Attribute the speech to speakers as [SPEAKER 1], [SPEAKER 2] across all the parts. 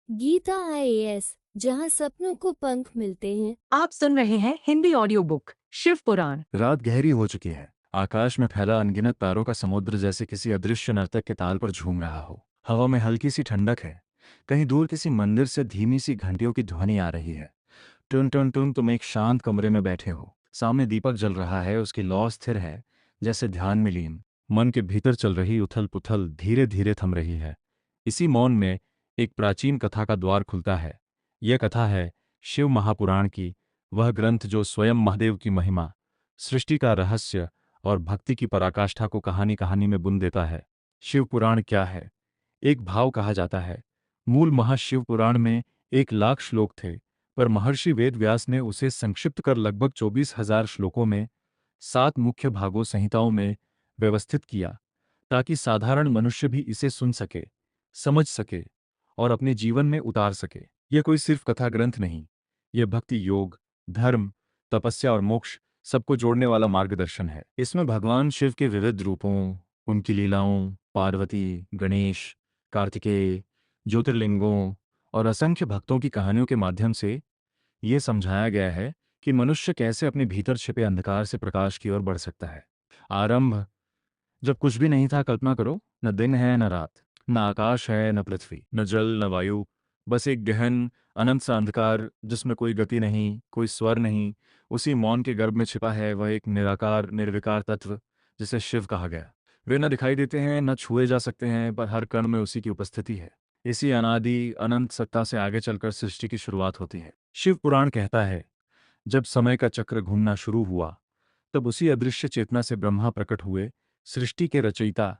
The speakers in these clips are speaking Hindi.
[SPEAKER 1] गीता आईएएस, जहां सपनों को पंख मिलते हैं।
[SPEAKER 2] आप सुन रहे हैं हिंदी ऑडियो बुक शिव पुराण।
[SPEAKER 3] रात गहरी हो चुकी है। आकाश में फैला अनगिनत तारों का समुद्र जैसे किसी अदृश्य नर्तक के ताल पर झूम रहा हो। हवा में हल्की सी ठंडक है। कहीं दूर किसी मंदिर से धीमी सी घंटियों की ध्वनि आ रही है। टुन टुन टुन। तुम एक शांत कमरे में बैठे हो। सामने दीपक जल रहा है, उसकी लौ स्थिर है, जैसे ध्यान में लीन। मन के भीतर चल रही उथल पुथल धीरे धीरे थम रही है। इसी मौन में एक प्राचीन कथा का द्वार खुलता है। यह कथा है शिव महापुराण की, वह ग्रंथ जो स्वयं महादेव की महिमा, सृष्टि का रहस्य और भक्ति की पराकाष्ठा को कहानी कहानी में बुन देता है। शिव पुराण क्या है? एक भाव कहा जाता है। मूल महाशिव पुराण में 1 लाख श्लोक थे, पर महर्षि वेद व्यास ने उसे संक्षिप्त कर लगभग 24,000 श्लोकों में 7 मुख्य भागों संहिताओं में व्यवस्थित किया, ताकि साधारण मनुष्य भी इसे सुन सके, समझ सके और अपने जीवन में उतार सके। यह कोई सिर्फ कथा ग्रंथ नहीं, यह भक्ति, योग, धर्म, तपस्या और मोक्ष सबको जोड़ने वाला मार्गदर्शन है। इसमें भगवान शिव के विविध रूपों, उनकी लीलाओं, पार्वती, गणेश, कार्तिकेय, ज्योतिर्लिंगों और असंख्य भक्तों की कहानियों के माध्यम से ये समझाया गया है कि मनुष्य कैसे अपने भीतर छिपे अंधकार से प्रकाश की ओर बढ़ सकता है। आरंभ। जब कुछ भी नहीं था, कल्पना करो, न दिन है न रात, न आकाश है न पृथ्वी, न जल न वायु, बस एक गहन अनंत सा अंधकार जिसमें कोई गति नहीं, कोई स्वर नहीं। उसी मौन के गर्भ में छिपा है वह एक निराकार निर्विकार तत्व जिसे शिव कहा गया। वे न दिखाई देते हैं, न छुए जा सकते हैं, पर हर कण में उसी की उपस्थिति है। इसी अनादि अनंत सत्ता से आगे चलकर सृष्टि की शुरुआत होती है। शिव पुराण कहता है, जब समय का चक्र घूमना शुरू हुआ, तब उसी अदृश्य चेतना से ब्रह्मा प्रकट हुए, सृष्टि के रचयिता,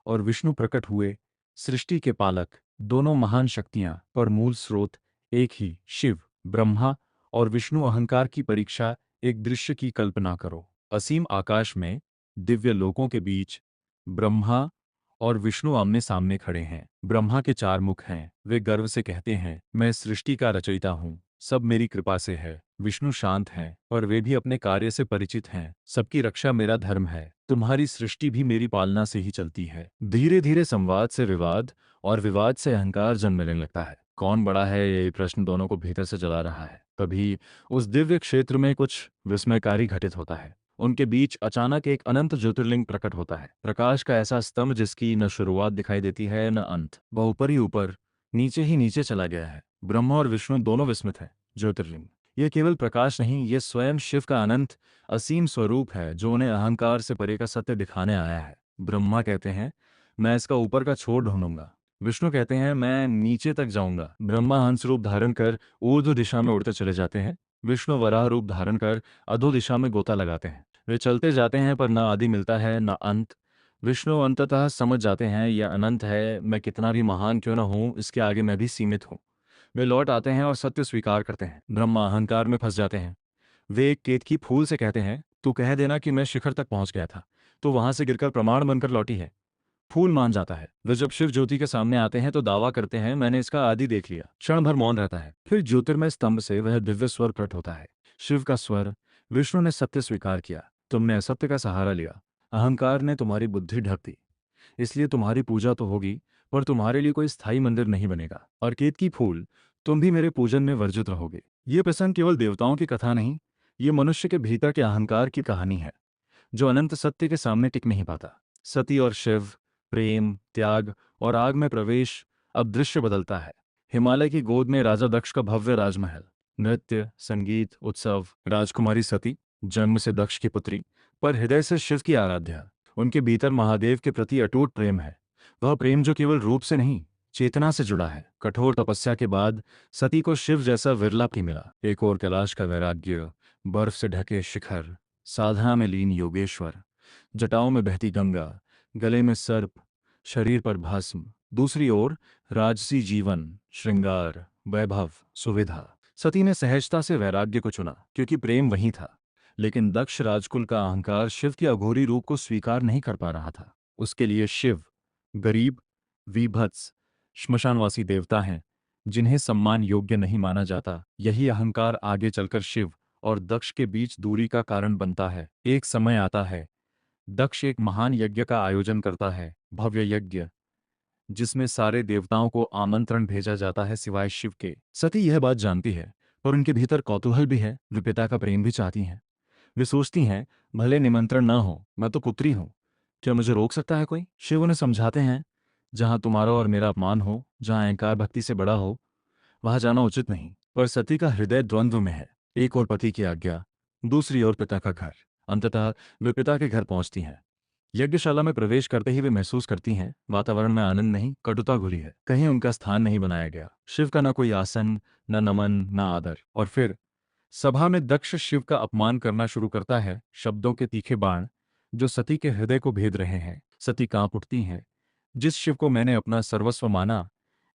[SPEAKER 3] और विष्णु प्रकट हुए, सृष्टि के पालक। दोनों महान शक्तियां, पर मूल स्रोत एक ही, शिव। ब्रह्मा और विष्णु अहंकार की परीक्षा। एक दृश्य की कल्पना करो। असीम आकाश में, दिव्य लोकों के बीच, ब्रह्मा और विष्णु आमने सामने खड़े हैं। ब्रह्मा के 4 मुख हैं। वे गर्व से कहते हैं, मैं सृष्टि का रचयिता हूँ, सब मेरी कृपा से है। विष्णु शांत हैं, और वे भी अपने कार्य से परिचित हैं। सबकी रक्षा मेरा धर्म है, तुम्हारी सृष्टि भी मेरी पालना से ही चलती है। धीरे धीरे संवाद से विवाद, और विवाद से अहंकार जन्मने लगता है। कौन बड़ा है, ये प्रश्न दोनों को भीतर से जला रहा है। तभी उस दिव्य क्षेत्र में कुछ विस्मयकारी घटित होता है। उनके बीच अचानक एक अनंत ज्योतिर्लिंग प्रकट होता है। प्रकाश का ऐसा स्तंभ जिसकी न शुरुआत दिखाई देती है न अंत। वह ऊपर ही ऊपर, नीचे ही नीचे चला गया है। ब्रह्मा और विष्णु दोनों विस्मित हैं। ज्योतिर्लिंग यह केवल प्रकाश नहीं, यह स्वयं शिव का अनंत असीम स्वरूप है, जो उन्हें अहंकार से परे का सत्य दिखाने आया है। ब्रह्मा कहते हैं, मैं इसका ऊपर का छोर ढूंढूंगा। विष्णु कहते हैं, मैं नीचे तक जाऊंगा। ब्रह्मा हंस रूप धारण कर ऊर्ध्व दिशा में उड़ते चले जाते हैं। विष्णु वराह रूप धारण कर अधो दिशा में गोता लगाते हैं। वे चलते जाते हैं, पर न आदि मिलता है न अंत। विष्णु अंततः समझ जाते हैं, यह अनंत है, मैं कितना भी महान क्यों न हूं, इसके आगे मैं भी सीमित हूं। वे लौट आते हैं और सत्य स्वीकार करते हैं। ब्रह्मा अहंकार में फंस जाते हैं। वे एक केतकी फूल से कहते हैं, तू कह देना कि मैं शिखर तक पहुंच गया था, तो वहां से गिरकर प्रमाण बनकर लौटी है। फूल मान जाता है। वे जब शिव ज्योति के सामने आते हैं तो दावा करते हैं, मैंने इसका आदि देख लिया। क्षण भर मौन रहता है, फिर ज्योतिर्मय स्तंभ से वह दिव्य स्वर प्रकट होता है। शिव का स्वर। विष्णु ने सत्य स्वीकार किया, तुमने असत्य का सहारा लिया। अहंकार ने तुम्हारी बुद्धि ढक दी, इसलिए तुम्हारी पूजा तो होगी, पर तुम्हारे लिए कोई स्थायी मंदिर नहीं बनेगा। और केतकी फूल, तुम भी मेरे पूजन में वर्जित रहोगे। ये प्रसंग केवल देवताओं की कथा नहीं, ये मनुष्य के भीतर के अहंकार की कहानी है, जो अनंत सत्य के सामने टिक नहीं पाता। सती और शिव, प्रेम, त्याग और आग में प्रवेश। अब दृश्य बदलता है। हिमालय की गोद में राजा दक्ष का भव्य राजमहल। नृत्य, संगीत, उत्सव। राजकुमारी सती, जन्म से दक्ष की पुत्री, पर हृदय से शिव की आराध्या। उनके भीतर महादेव के प्रति अटूट प्रेम है। वह प्रेम जो केवल रूप से नहीं, चेतना से जुड़ा है। कठोर तपस्या के बाद सती को शिव जैसा विरला भी मिला। एक और कैलाश का वैराग्य, बर्फ से ढके शिखर, साधना में लीन योगेश्वर, जटाओं में बहती गंगा, गले में सर्प, शरीर पर भस्म। दूसरी ओर राजसी जीवन, श्रृंगार, वैभव, सुविधा। सती ने सहजता से वैराग्य को चुना, क्योंकि प्रेम वही था। लेकिन दक्ष राजकुल का अहंकार शिव के अघोरी रूप को स्वीकार नहीं कर पा रहा था। उसके लिए शिव गरीब, वीभत्स, श्मशानवासी देवता हैं, जिन्हें सम्मान योग्य नहीं माना जाता। यही अहंकार आगे चलकर शिव और दक्ष के बीच दूरी का कारण बनता है। एक समय आता है, दक्ष एक महान यज्ञ का आयोजन करता है, भव्य यज्ञ, जिसमें सारे देवताओं को आमंत्रण भेजा जाता है सिवाय शिव के। सती यह बात जानती है, पर उनके भीतर कौतूहल भी है, वे पिता का प्रेम भी चाहती हैं। वे सोचती हैं, भले निमंत्रण ना हो, मैं तो पुत्री हूं, क्या मुझे रोक सकता है कोई? शिव उन्हें समझाते हैं, जहां तुम्हारा और मेरा अपमान हो, जहां अहंकार भक्ति से बड़ा हो, वहां जाना उचित नहीं। पर सती का हृदय द्वंद्व में है, एक ओर पति की आज्ञा, दूसरी ओर पिता का घर। अंततः वे पिता के घर पहुंचती हैं। यज्ञशाला में प्रवेश करते ही वे महसूस करती हैं, वातावरण में आनंद नहीं, कटुता घुली है। कहीं उनका स्थान नहीं बनाया गया। शिव का न कोई आसन, न नमन, न आदर। और फिर सभा में दक्ष शिव का अपमान करना शुरू करता है, शब्दों के तीखे बाण जो सती के हृदय को भेद रहे हैं। सती कांप उठती हैं। जिस शिव को मैंने अपना सर्वस्व माना,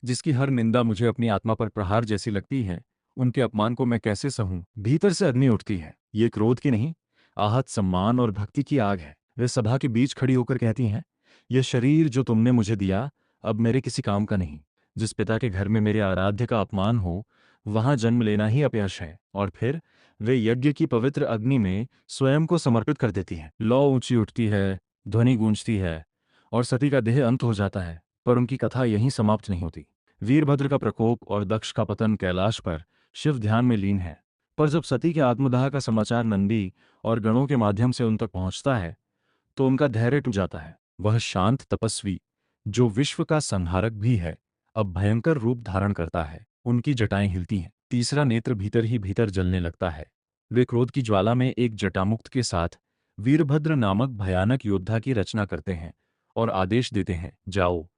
[SPEAKER 3] जिसकी हर निंदा मुझे अपनी आत्मा पर प्रहार जैसी लगती है, उनके अपमान को मैं कैसे सहूं? भीतर से अग्नि उठती है। ये क्रोध की नहीं, आहत सम्मान और भक्ति की आग है। वे सभा के बीच खड़ी होकर कहती हैं, यह शरीर जो तुमने मुझे दिया अब मेरे किसी काम का नहीं। जिस पिता के घर में मेरे आराध्य का अपमान हो, वहां जन्म लेना ही अपयश है। और फिर वे यज्ञ की पवित्र अग्नि में स्वयं को समर्पित कर देती हैं। लौ ऊंची उठती है, ध्वनि गूंजती है, और सती का देह अंत हो जाता है। पर उनकी कथा यहीं समाप्त नहीं होती। वीरभद्र का प्रकोप और दक्ष का पतन कैलाश पर शिव ध्यान में लीन है। पर जब सती के आत्मदाह का समाचार नंदी और गणों के माध्यम से उन तक पहुंचता है, तो उनका धैर्य टूट जाता है। वह शांत तपस्वी, जो विश्व का संहारक भी है, अब भयंकर रूप धारण करता है। उनकी जटाएं हिलती हैं, तीसरा नेत्र भीतर ही भीतर जलने लगता है। वे क्रोध की ज्वाला में एक जटामुक्त के साथ वीरभद्र नामक भयानक योद्धा की रचना करते हैं और आदेश देते हैं, जाओ,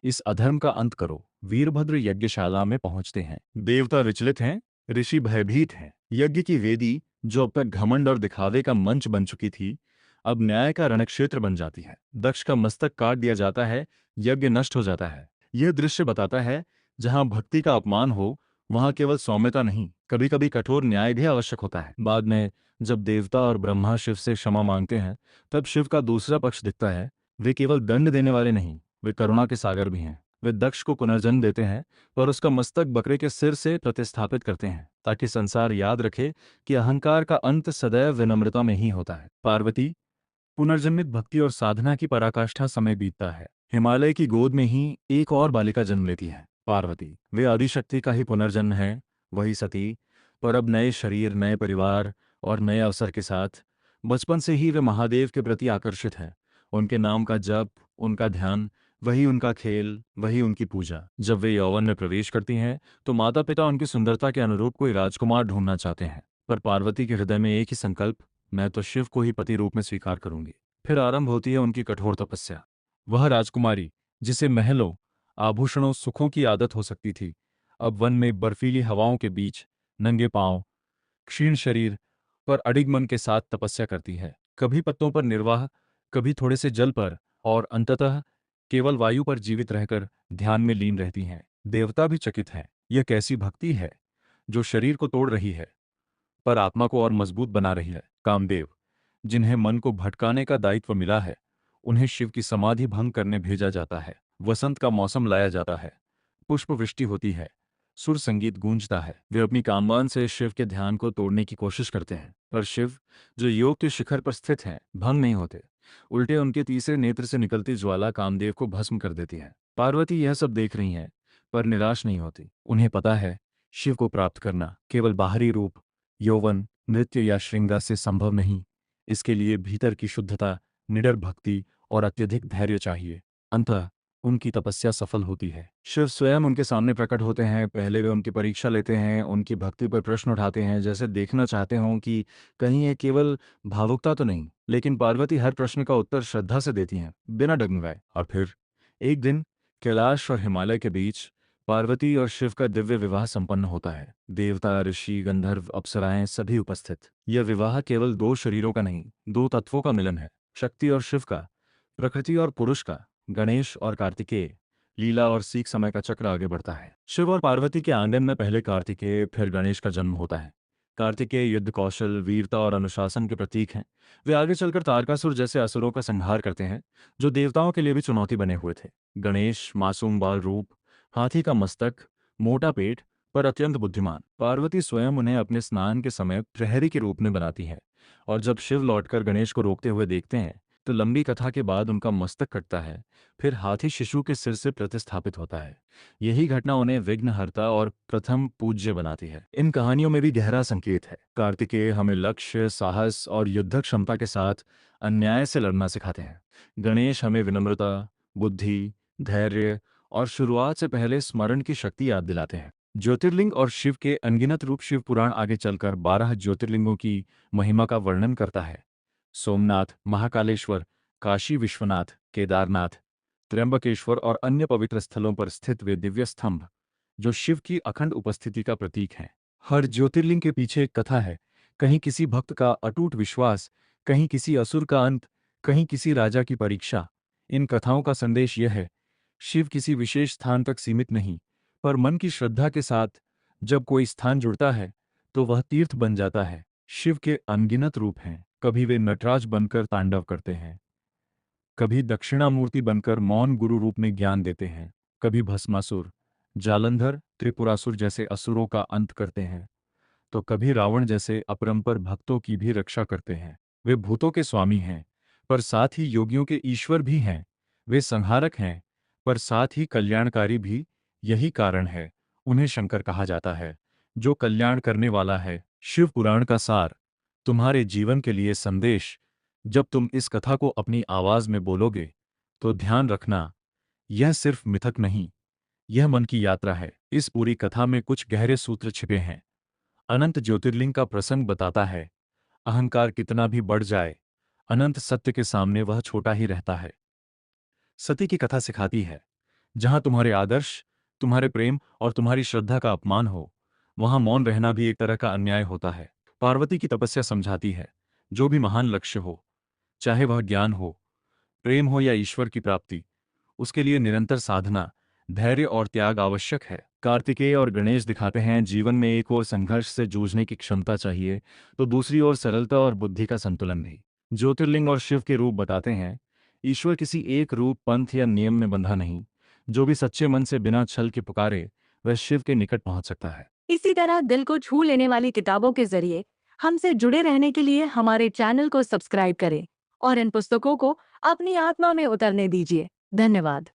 [SPEAKER 3] इस अधर्म का अंत करो। वीरभद्र यज्ञशाला में पहुंचते हैं। देवता विचलित हैं, ऋषि भयभीत हैं। यज्ञ की वेदी, जो अब तक घमंड और दिखावे का मंच बन चुकी थी, अब न्याय का रणक्षेत्र बन जाती है। दक्ष का मस्तक काट दिया जाता है, यज्ञ नष्ट हो जाता है। यह दृश्य बताता है, जहां भक्ति का अपमान हो, वहां केवल सौम्यता नहीं, कभी कभी कठोर न्याय भी आवश्यक होता है। बाद में जब देवता और ब्रह्मा शिव से क्षमा मांगते हैं, तब शिव का दूसरा पक्ष दिखता है। वे केवल दंड देने वाले नहीं, वे करुणा के सागर भी हैं। वे दक्ष को पुनर्जन्म देते हैं और उसका मस्तक बकरे के सिर से प्रतिस्थापित करते हैं, ताकि संसार याद रखे कि अहंकार का अंत सदैव विनम्रता में ही होता है। पार्वती पुनर्जन्मित भक्ति और साधना की पराकाष्ठा। समय बीतता है। हिमालय की गोद में ही एक और बालिका जन्म लेती है, पार्वती। वे आदिशक्ति का ही पुनर्जन्म है, वही सती, पर अब नए शरीर, नए परिवार और नए अवसर के साथ। बचपन से ही वे महादेव के प्रति आकर्षित हैं। उनके नाम का जप, उनका ध्यान, वही उनका खेल, वही उनकी पूजा। जब वे यौवन में प्रवेश करती हैं, तो माता पिता उनकी सुंदरता के अनुरूप कोई राजकुमार ढूंढना चाहते हैं, पर पार्वती के हृदय में एक ही संकल्प, मैं तो शिव को ही पति रूप में स्वीकार करूंगी। फिर आरंभ होती है उनकी कठोर तपस्या। वह राजकुमारी, जिसे महलों, आभूषणों, सुखों की आदत हो सकती थी, अब वन में बर्फीली हवाओं के बीच नंगे पांव, क्षीण शरीर पर अडिग मन के साथ तपस्या करती है। कभी पत्तों पर निर्वाह, कभी थोड़े से जल पर, और अंततः केवल वायु पर जीवित रहकर ध्यान में लीन रहती हैं। देवता भी चकित हैं। यह कैसी भक्ति है, जो शरीर को तोड़ रही है पर आत्मा को और मजबूत बना रही है। कामदेव, जिन्हें मन को भटकाने का दायित्व मिला है, उन्हें शिव की समाधि भंग करने भेजा जाता है। वसंत का मौसम लाया जाता है, पुष्प वृष्टि होती है, सुर संगीत गूंजता है। वे अपनी कामवान से शिव के ध्यान को तोड़ने की कोशिश करते हैं, पर शिव, जो योग के शिखर पर स्थित हैं, भंग नहीं होते। उल्टे उनके तीसरे नेत्र से निकलती ज्वाला कामदेव को भस्म कर देती है। पार्वती यह सब देख रही हैं, पर निराश नहीं होती। उन्हें पता है, शिव को प्राप्त करना केवल बाहरी रूप, यौवन, नृत्य या श्रृंगार से संभव नहीं। इसके लिए भीतर की शुद्धता, निडर भक्ति और अत्यधिक धैर्य चाहिए। अंततः उनकी तपस्या सफल होती है। शिव स्वयं उनके सामने प्रकट होते हैं। पहले वे उनकी परीक्षा लेते हैं, उनकी भक्ति पर प्रश्न उठाते हैं, जैसे देखना चाहते हों कि कहीं ये केवल भावुकता तो नहीं। लेकिन पार्वती हर प्रश्न का उत्तर श्रद्धा से देती हैं, बिना डगमगाए। और फिर एक दिन कैलाश और हिमालय के बीच पार्वती और शिव का दिव्य विवाह संपन्न होता है। देवता, ऋषि, गंधर्व, अप्सराएं सभी उपस्थित। यह विवाह केवल दो शरीरों का नहीं, दो तत्वों का मिलन है, शक्ति और शिव का, प्रकृति और पुरुष का, गणेश और कार्तिकेय। लीला और सीख समय का चक्र आगे बढ़ता है। शिव और पार्वती के आंगन में पहले कार्तिकेय, फिर गणेश का जन्म होता है। कार्तिकेय युद्ध कौशल, वीरता और अनुशासन के प्रतीक हैं। वे आगे चलकर तारकासुर जैसे असुरों का संहार करते हैं, जो देवताओं के लिए भी चुनौती बने हुए थे। गणेश मासूम बाल रूप, हाथी का मस्तक, मोटा पेट, पर अत्यंत बुद्धिमान। पार्वती स्वयं उन्हें अपने स्नान के समय प्रहरी के रूप में बनाती है, और जब शिव लौटकर गणेश को रोकते हुए देखते हैं, तो लंबी कथा के बाद उनका मस्तक कटता है, फिर हाथी शिशु के सिर से प्रतिस्थापित होता है। यही घटना उन्हें विघ्नहर्ता और प्रथम पूज्य बनाती है। इन कहानियों में भी गहरा संकेत है। कार्तिकेय हमें लक्ष्य, साहस और युद्ध क्षमता के साथ अन्याय से लड़ना सिखाते हैं। गणेश हमें विनम्रता, बुद्धि, धैर्य और शुरुआत से पहले स्मरण की शक्ति याद दिलाते हैं। ज्योतिर्लिंग और शिव के अनगिनत रूप। शिव पुराण आगे चलकर 12 ज्योतिर्लिंगों की महिमा का वर्णन करता है। सोमनाथ, महाकालेश्वर, काशी विश्वनाथ, केदारनाथ, त्र्यंबकेश्वर और अन्य पवित्र स्थलों पर स्थित वे दिव्य स्तंभ, जो शिव की अखंड उपस्थिति का प्रतीक हैं। हर ज्योतिर्लिंग के पीछे एक कथा है, कहीं किसी भक्त का अटूट विश्वास, कहीं किसी असुर का अंत, कहीं किसी राजा की परीक्षा। इन कथाओं का संदेश यह है, शिव किसी विशेष स्थान तक सीमित नहीं, पर मन की श्रद्धा के साथ जब कोई स्थान जुड़ता है तो वह तीर्थ बन जाता है। शिव के अनगिनत रूप हैं। कभी वे नटराज बनकर तांडव करते हैं, कभी दक्षिणामूर्ति बनकर मौन गुरु रूप में ज्ञान देते हैं, कभी भस्मासुर, जालंधर, त्रिपुरासुर जैसे असुरों का अंत करते हैं, तो कभी रावण जैसे अपरंपर भक्तों की भी रक्षा करते हैं। वे भूतों के स्वामी हैं, पर साथ ही योगियों के ईश्वर भी हैं। वे संहारक हैं, पर साथ ही कल्याणकारी भी। यही कारण है उन्हें शंकर कहा जाता है, जो कल्याण करने वाला है। शिव पुराण का सार, तुम्हारे जीवन के लिए संदेश। जब तुम इस कथा को अपनी आवाज में बोलोगे तो ध्यान रखना, यह सिर्फ मिथक नहीं, यह मन की यात्रा है। इस पूरी कथा में कुछ गहरे सूत्र छिपे हैं। अनंत ज्योतिर्लिंग का प्रसंग बताता है, अहंकार कितना भी बढ़ जाए, अनंत सत्य के सामने वह छोटा ही रहता है। सती की कथा सिखाती है, जहां तुम्हारे आदर्श, तुम्हारे प्रेम और तुम्हारी श्रद्धा का अपमान हो, वहां मौन रहना भी एक तरह का अन्याय होता है। पार्वती की तपस्या समझाती है, जो भी महान लक्ष्य हो, चाहे वह ज्ञान हो, प्रेम हो या ईश्वर की प्राप्ति, उसके लिए निरंतर साधना, धैर्य और त्याग आवश्यक है। कार्तिकेय और गणेश दिखाते हैं, जीवन में एक ओर संघर्ष से जूझने की क्षमता चाहिए, तो दूसरी ओर सरलता और बुद्धि का संतुलन भी। ज्योतिर्लिंग और शिव के रूप बताते हैं, ईश्वर किसी एक रूप, पंथ या नियम में बंधा नहीं। जो भी सच्चे मन से बिना छल के पुकारे, वह शिव के निकट पहुंच सकता है।
[SPEAKER 2] इसी तरह दिल को छू लेने वाली किताबों के जरिए हमसे जुड़े रहने के लिए हमारे चैनल को सब्सक्राइब करें और इन पुस्तकों को अपनी आत्मा में उतरने दीजिए। धन्यवाद।